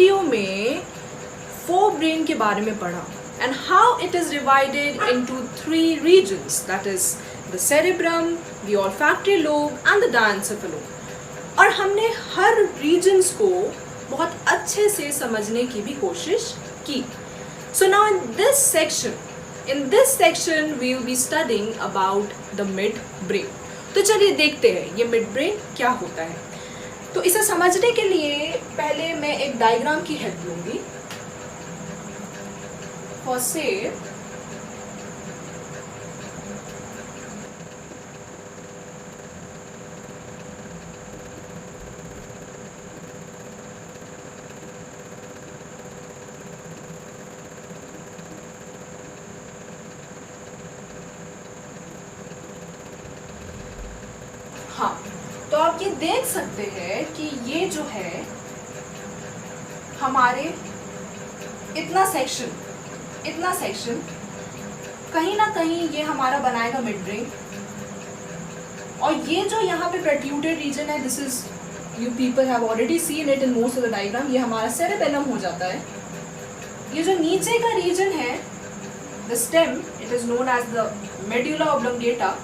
Video में fore brain के बारे में पढ़ा and how it is divided into three regions, that is the cerebrum, the olfactory lobe and the diencephalon. और हमने हर regions को बहुत अच्छे से समझने की भी कोशिश की. So now in this section we will be studying about the midbrain. तो चलिए देखते हैं ये midbrain क्या होता है. तो इसे समझने के लिए पहले मैं एक डायग्राम की हेल्प लूंगी. For say हाँ, तो आप ये देख सकते हैं कि ये जो है हमारे इतना सेक्शन कहीं ना कहीं ये हमारा बनाएगा मिड ब्रेन. और ये जो यहाँ पे प्रोट्रूडेड रीजन है, this is you people have already seen it in most of the diagram, ये हमारा सेरेबेलम हो जाता है. ये जो नीचे का रीजन है the stem, it is known as the medulla oblongata.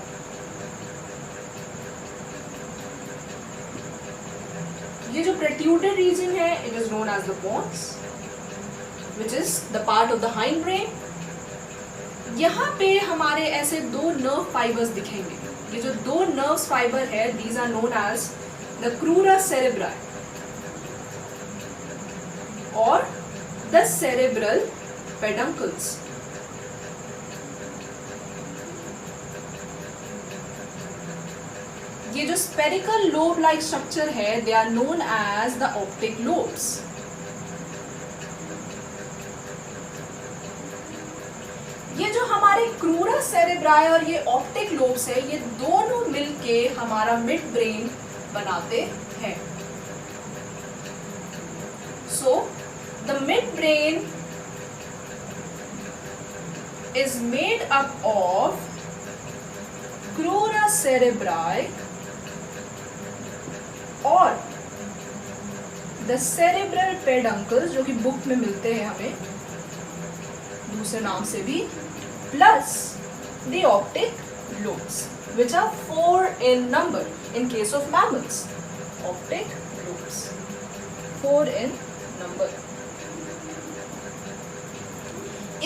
ये जो प्रोट्रूडेड रीजन है it is known as the pons, which is the part of the hind brain. यहाँ पे हमारे ऐसे दो नर्व फाइबर्स दिखेंगे. ये जो दो नर्व फाइबर है these are known as the crura cerebri और the cerebral peduncles. ये जो spherical lobe like structure है they are known as the optic lobes. ये जो हमारे क्रूरा सेरेब्राई और ये ऑप्टिक लोब्स है, ये दोनों मिलके हमारा मिड ब्रेन बनाते हैं. So the mid brain is made up of crura cerebri और द सेरेब्रल पेडंकल्स, जो कि बुक में मिलते हैं हमें दूसरे नाम से भी, plus the optic lobes, which are 4 in number in case of mammals. Optic lobes 4 in number.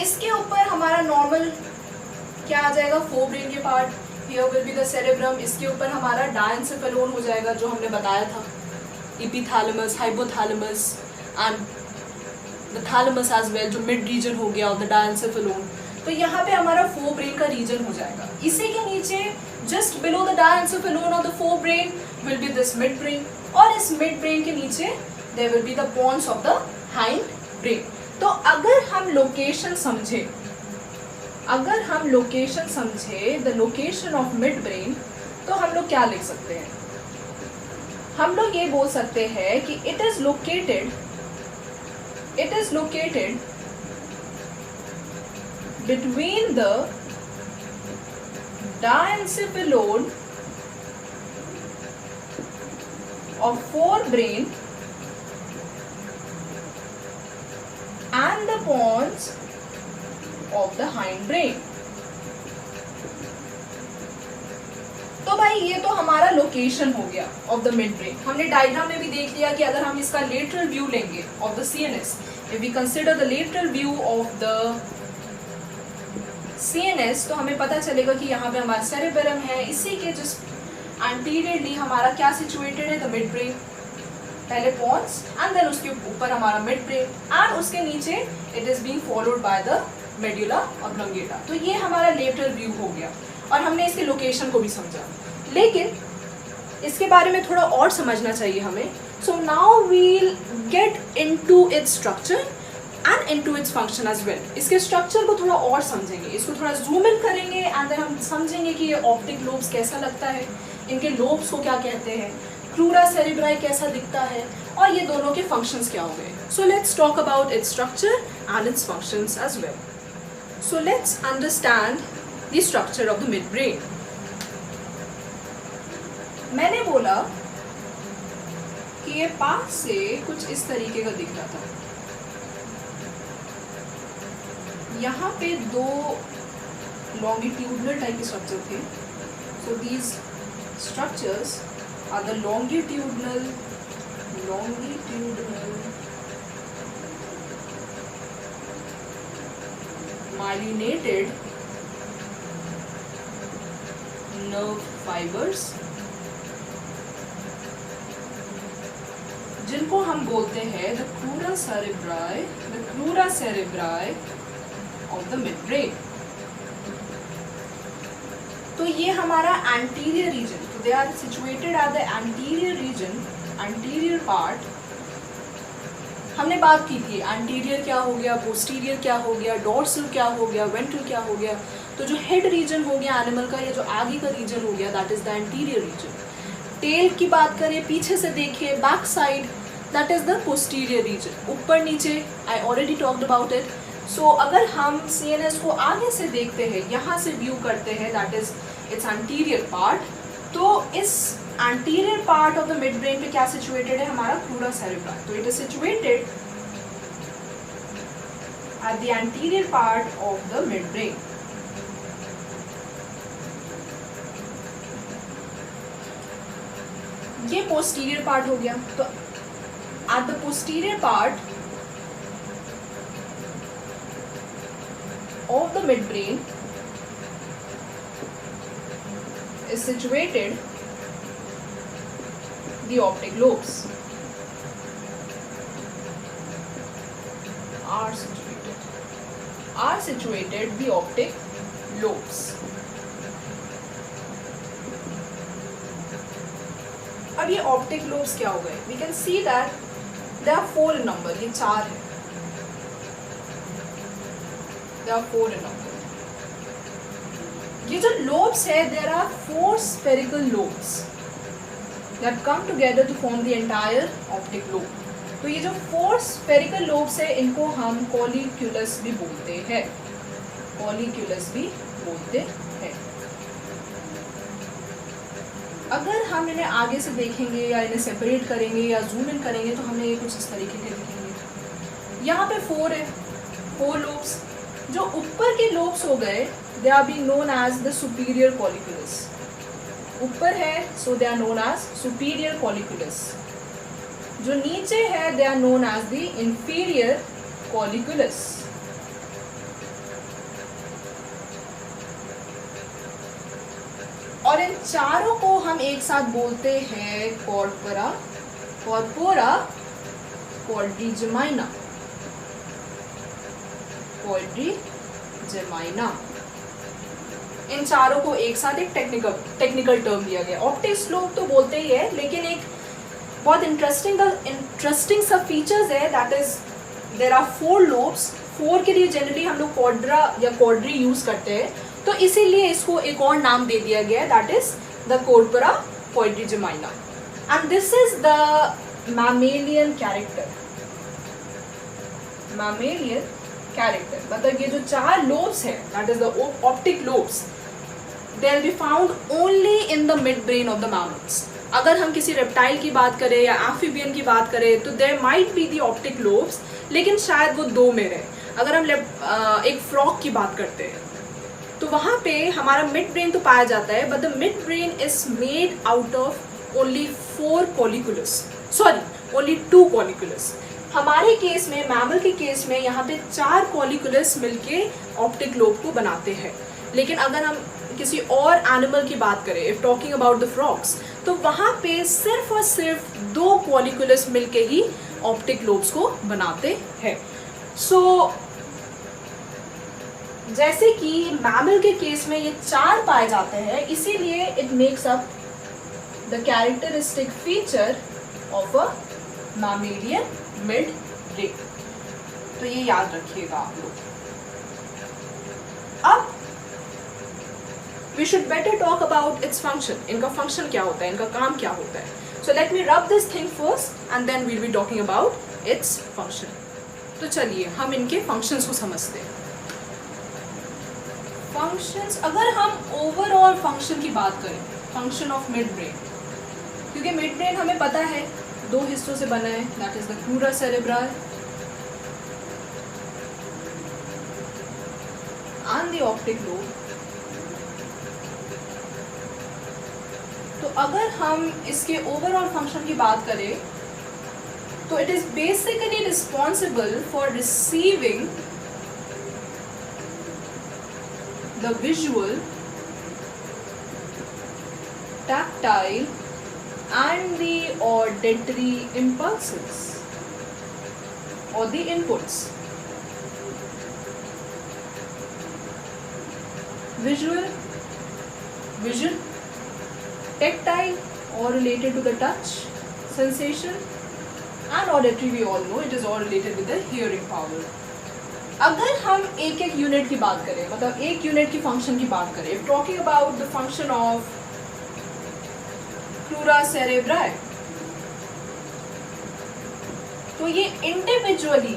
इसके ऊपर हमारा नॉर्मल क्या आ जाएगा, फोरब्रेन के part. Here will be the cerebrum. इसके ऊपर हमारा डायंसेफेलोन हो जाएगा जो हमने बताया था, epithalamus, hypothalamus and the thalamus as well, जो मिड रीजन हो गया ऑफ द डायंसेफेलोन. तो यहाँ पे हमारा फोर ब्रेन का रीजन हो जाएगा. इसी के नीचे just below the diencephalon of the fore brain will be this mid brain, और इस मिड ब्रेन के नीचे there will be the pons of the hind brain. तो अगर हम लोकेशन समझे the location of mid brain, तो हम लोग क्या लिख सकते हैं. हम लोग ये बोल सकते हैं कि it is located between the diencephalon of forebrain and the pons of the hindbrain. तो भाई ये तो हमारा लोकेशन हो गया ऑफ द मिड ब्रेन. हमने डायग्राम में भी देख लिया कि अगर हम इसका लेटरल व्यू लेंगे of the CNS, if we consider the lateral view of the CNS, तो हमें पता चलेगा कि यहाँ पे हमारा सेरेबेलम है. इसी के जस्ट एंटीरियरली हमारा क्या सिचुएटेड है, द मिड ब्रेन. पहले पोन्स एंड देन उसके ऊपर हमारा मिड ब्रेन एंड उसके नीचे it is being followed by the medulla oblongata. तो ये हमारा लेटरल व्यू हो गया और हमने इसके लोकेशन को भी समझा. लेकिन इसके बारे में थोड़ा और समझना चाहिए हमें. So now we'll get into its structure and into its function as well. इसके स्ट्रक्चर को थोड़ा और समझेंगे, इसको थोड़ा जूम इन करेंगे एंड देन हम समझेंगे कि ये ऑप्टिक लोब्स कैसा लगता है, इनके लोब्स को क्या कहते हैं, क्रूरा सेरेब्राई कैसा दिखता है, और ये दोनों के फंक्शंस क्या हो गए. So let's talk about its structure and its functions as well. So let's understand the structure of the mid brain. मैंने बोला कि ये पास से कुछ इस तरीके का दिख रहा था. यहाँ पे दो longitudinal टाइप के स्ट्रक्चर थे. So these structures are the longitudinal myelinated nerve fibers, जिनको हम बोलते हैं the crura cerebri of the midbrain. तो ये हमारा एंटीरियर रीजन, तो they are situated at the anterior region, anterior part. हमने बात की थी एंटीरियर क्या हो गया, पोस्टीरियर क्या हो गया, डोर्सल क्या हो गया, वेंट्रल क्या हो गया. तो जो हेड रीजन हो गया एनिमल का, या जो आगे का रीजन हो गया, that is the anterior region. Tail की बात करें, पीछे से देखिए, back side, that is the posterior region. ऊपर नीचे I already talked about it. So अगर हम CNS को आगे से देखते हैं, यहाँ से व्यू करते हैं, that is it's anterior part. तो इस anterior part of the mid brain पे क्या सिचुएटेड है, हमारा क्रूरा सेरेब्रा. तो it is situated at the anterior part of the mid brain. ये पोस्टीरियर पार्ट हो गया. तो at the posterior part of the midbrain is situated the optic lobes. Are situated the optic lobes. अब ये optic lobes क्या हो गए? We can see that there are 4 in number. ये 4 है. There are 4 in number. ये जो lobes है, there are 4 spherical lobes that come together to form the entire optic lobe. तो ये जो 4 spherical lobes है, इनको हम colliculus भी बोलते हैं. colliculus भी बोलते हैं. अगर हम इन्हें आगे से देखेंगे या इन्हें सेपरेट करेंगे या जूम इन करेंगे, तो हमें ये कुछ इस तरीके के दिखेंगे. यहाँ पे 4 है, 4 lobes. जो ऊपर के लोब्स हो गए, they are being known as the superior colliculus. ऊपर है, so they are known as superior colliculus. जो नीचे है, they are known as the inferior colliculus. और इन चारों को हम एक साथ बोलते हैं कॉर्पोरा क्वाड्रिजेमाइना. इन चारों को एक साथ एक टेक्निकल टर्म दिया गया. ऑप्टिक्स लोग तो बोलते ही है, लेकिन एक बहुत इंटरेस्टिंग सा फीचर्स है, that is there are 4 lobes. 4 के लिए जनरली हम लोग क्वाड्रा या क्वाड्री यूज करते हैं, तो इसीलिए इसको एक और नाम दे दिया गया है, that is the corpora quadrigemina. And this is the mammalian character. मतलब ये जो 4 लोब्स है, that is the optic lobes, they will be found only in the mid brain of the mammals. अगर हम किसी रेप्टाइल की बात करें या एम्फीबियन की बात करें, तो there might be the optic lobes, लेकिन शायद वो 2 में रहे. अगर हम एक फ्रॉग की बात करते हैं, तो वहाँ पे हमारा मिड ब्रेन तो पाया जाता है, but the mid brain is made out of only 4 colliculus, only 2 colliculus. हमारे केस में, मैमल के केस में, यहाँ पे 4 कॉलिकुलस मिलके ऑप्टिक लोब को बनाते हैं. लेकिन अगर हम किसी और एनिमल की बात करें, if talking about the frogs, तो वहाँ पे सिर्फ और सिर्फ 2 कॉलिकुलस मिलके ही ऑप्टिक लोब्स को बनाते हैं. सो जैसे कि मैमल के केस में ये 4 पाए जाते हैं, इसीलिए it makes up the characteristic feature of a mammalian mid brain. तो ये याद रखिएगा आप लोग. अब we should better talk about its function. इनका फंक्शन क्या होता है, इनका काम क्या होता है. सो let me rub this thing first and then we'll be talking about its function. तो चलिए हम इनके फंक्शंस को समझते हैं. फंक्शंस, अगर हम ओवरऑल फंक्शन की बात करें, फंक्शन ऑफ मिड ब्रेन, क्योंकि मिड ब्रेन हमें पता है 2 हिस्सों से बना है, that is the crura cerebral and the optic lobe. तो अगर हम इसके ओवरऑल फंक्शन की बात करें तो it is basically responsible for receiving the visual, tactile and the auditory impulses or the inputs. Visual, vision, tactile or related to the touch sensation, and auditory we all know it is all related with the hearing power. अगर हम एक एक unit की बात करें, मतलब एक unit की फंक्शन की बात करें, talking about the function of crura cerebri, तो ये individually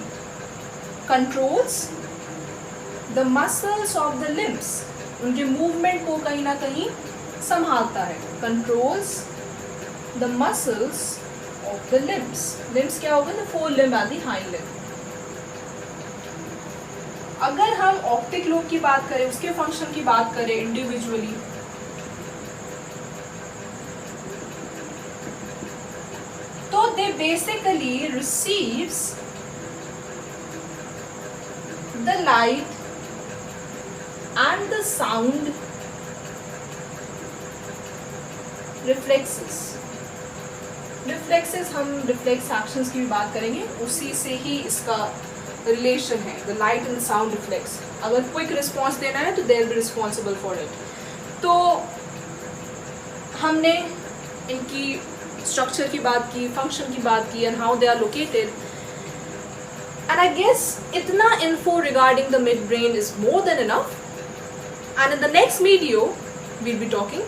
controls the muscles of the limbs, उनके मूवमेंट को कहीं ना कहीं संभालता है. Controls the muscles of the limbs. Limbs क्या होगा? The fore limb and the hind limb. अगर हम ऑप्टिक लोब की बात करें, उसके फंक्शन की बात करें इंडिविजुअली, तो they basically receives the light and the sound reflexes. हम रिफ्लेक्स एक्शंस की भी बात करेंगे, उसी से ही इसका रिलेशन है. The light and sound reflex. अगर क्विक रिस्पॉन्स देना है तो दे will be responsible for it. तो हमने इनकी स्ट्रक्चर की बात की, फंक्शन की बात की, and how they are located. And I guess इतना info regarding the mid brain is more than enough. And in the next video, we'll be talking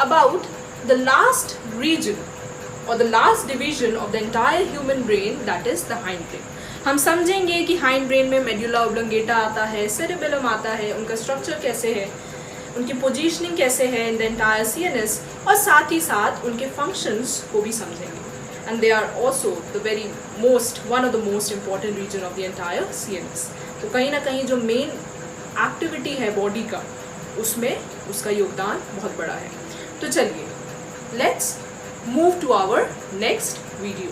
about the last region or the last division of the entire human brain, that is the hind brain. हम समझेंगे कि hind brain में medulla oblongata आता है, cerebellum आता है, उनका structure कैसे है, उनकी positioning कैसे है in the entire CNS, और साथ ही साथ उनके functions को भी समझेंगे. And they are also one of the most important region of the entire CNS. तो कहीं ना कहीं जो main एक्टिविटी है बॉडी का, उसमें उसका योगदान बहुत बड़ा है. तो चलिए, let's move to our next video.